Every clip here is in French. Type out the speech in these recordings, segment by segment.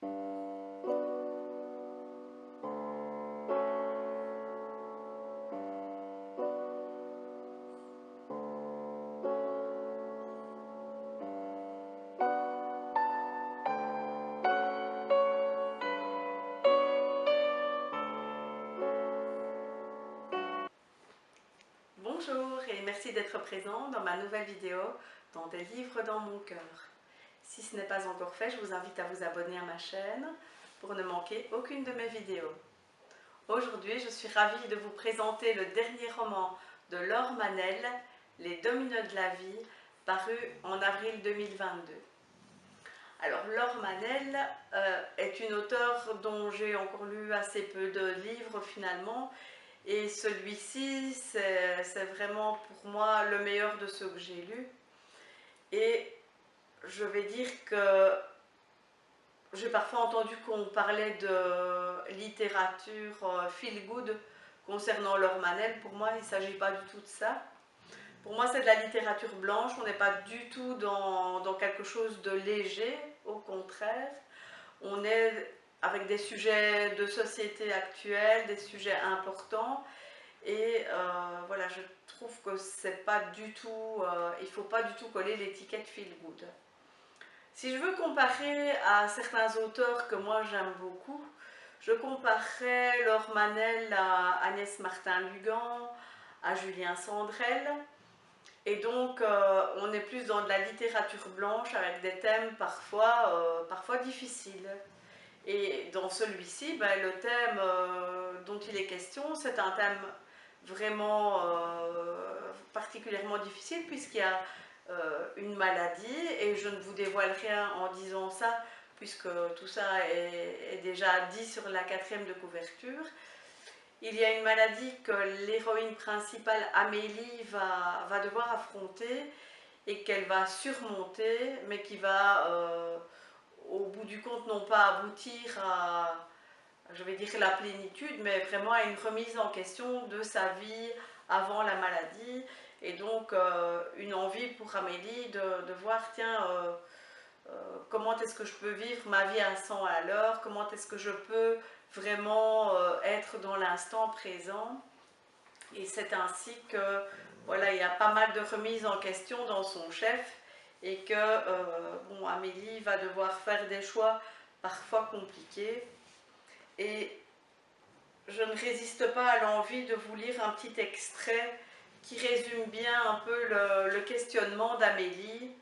Bonjour et merci d'être présent dans ma nouvelle vidéo dans des livres dans mon cœur. Si ce n'est pas encore fait, je vous invite à vous abonner à ma chaîne pour ne manquer aucune de mes vidéos. Aujourd'hui, je suis ravie de vous présenter le dernier roman de Laure Manel, Les Dominos de la vie, paru en avril 2022. Alors, Laure Manel est une auteure dont j'ai encore lu assez peu de livres finalement, et celui-ci, c'est vraiment pour moi le meilleur de ceux que j'ai lus. Et je vais dire que j'ai parfois entendu qu'on parlait de littérature feel good concernant Laure Manel. Pour moi, il ne s'agit pas du tout de ça. Pour moi, c'est de la littérature blanche. On n'est pas du tout dans quelque chose de léger, au contraire. On est avec des sujets de société actuelle, des sujets importants. Et voilà, je trouve que c'est pas du tout, il ne faut pas du tout coller l'étiquette feel good. Si je veux comparer à certains auteurs que moi j'aime beaucoup, je comparerais Laure Manel à Agnès Martin-Lugan, à Julien Sandrel. Et donc on est plus dans de la littérature blanche avec des thèmes parfois difficiles. Et dans celui-ci, ben, le thème dont il est question, c'est un thème vraiment particulièrement difficile puisqu'il y a une maladie, et je ne vous dévoile rien en disant ça puisque tout ça est déjà dit sur la 4e de couverture. Il y a une maladie que l'héroïne principale Amélie va devoir affronter et qu'elle va surmonter, mais qui va au bout du compte non pas aboutir à, je vais dire, la plénitude, mais vraiment à une remise en question de sa vie avant la maladie. Et donc une envie pour Amélie de voir, tiens, comment est-ce que je peux vivre ma vie à 100 à l'heure, comment est-ce que je peux vraiment être dans l'instant présent. Et c'est ainsi que voilà, il y a pas mal de remises en question dans son chef, et que bon, Amélie va devoir faire des choix parfois compliqués. Et je ne résiste pas à l'envie de vous lire un petit extrait qui résume bien un peu le questionnement d'Amélie.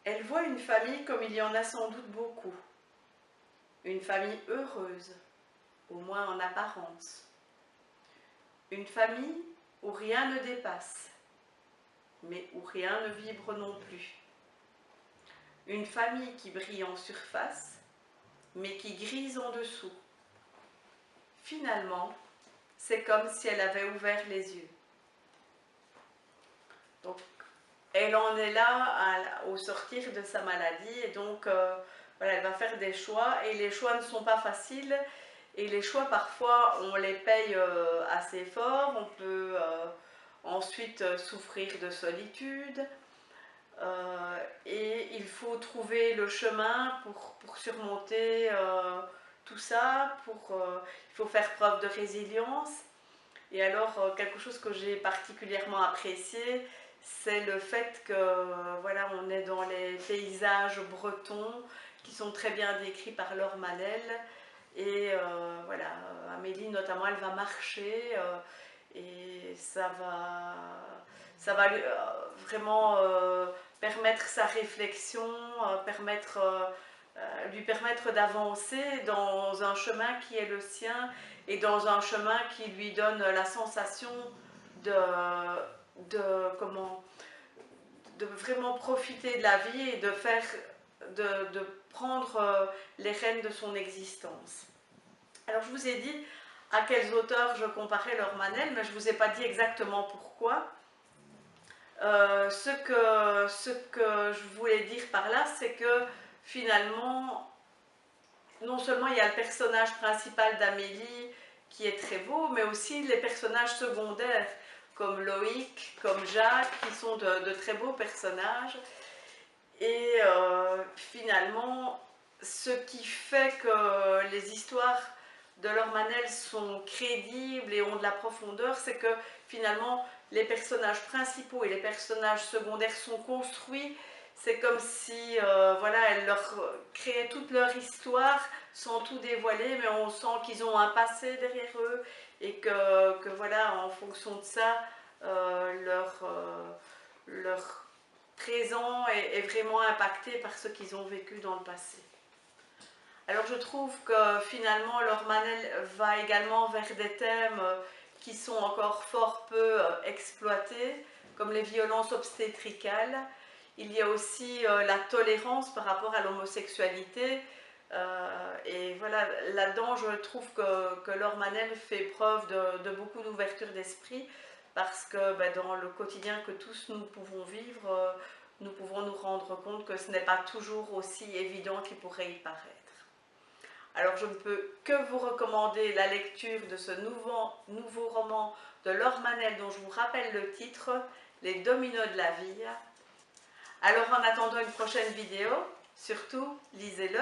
Elle voit une famille comme il y en a sans doute beaucoup. Une famille heureuse, au moins en apparence. Une famille où rien ne dépasse, mais où rien ne vibre non plus. Une famille qui brille en surface, mais qui grise en dessous. Finalement, c'est comme si elle avait ouvert les yeux. Donc, elle en est là au sortir de sa maladie, et donc voilà, elle va faire des choix, et les choix ne sont pas faciles, et les choix parfois on les paye assez fort. On peut ensuite souffrir de solitude, et il faut trouver le chemin pour surmonter tout ça, il faut faire preuve de résilience. Et alors quelque chose que j'ai particulièrement apprécié, c'est le fait que voilà, on est dans les paysages bretons qui sont très bien décrits par Laure Manel. Et voilà, Amélie notamment, elle va marcher, et ça va lui, vraiment permettre sa réflexion, lui permettre d'avancer dans un chemin qui est le sien, et dans un chemin qui lui donne la sensation de vraiment profiter de la vie et de prendre les rênes de son existence. Alors je vous ai dit à quels auteurs je comparais Laure Manel, mais je ne vous ai pas dit exactement pourquoi. Ce que je voulais dire par là, c'est que finalement, non seulement il y a le personnage principal d'Amélie qui est très beau, mais aussi les personnages secondaires comme Loïc, comme Jacques, qui sont de très beaux personnages. Et finalement, ce qui fait que les histoires de Laure Manel sont crédibles et ont de la profondeur, c'est que finalement les personnages principaux et les personnages secondaires sont construits. C'est comme si voilà, elle leur créait toute leur histoire sans tout dévoiler, mais on sent qu'ils ont un passé derrière eux et que voilà, en fonction de ça, leur présent est vraiment impacté par ce qu'ils ont vécu dans le passé. Alors je trouve que finalement Laure Manel va également vers des thèmes qui sont encore fort peu exploités, comme les violences obstétricales. Il y a aussi la tolérance par rapport à l'homosexualité. Et voilà, là-dedans, je trouve que Laure Manel fait preuve de beaucoup d'ouverture d'esprit parce que dans le quotidien que tous nous pouvons vivre, nous pouvons nous rendre compte que ce n'est pas toujours aussi évident qu'il pourrait y paraître. Alors je ne peux que vous recommander la lecture de ce nouveau roman de Laure Manel dont je vous rappelle le titre, Les dominos de la vie. Alors en attendant une prochaine vidéo, surtout lisez-le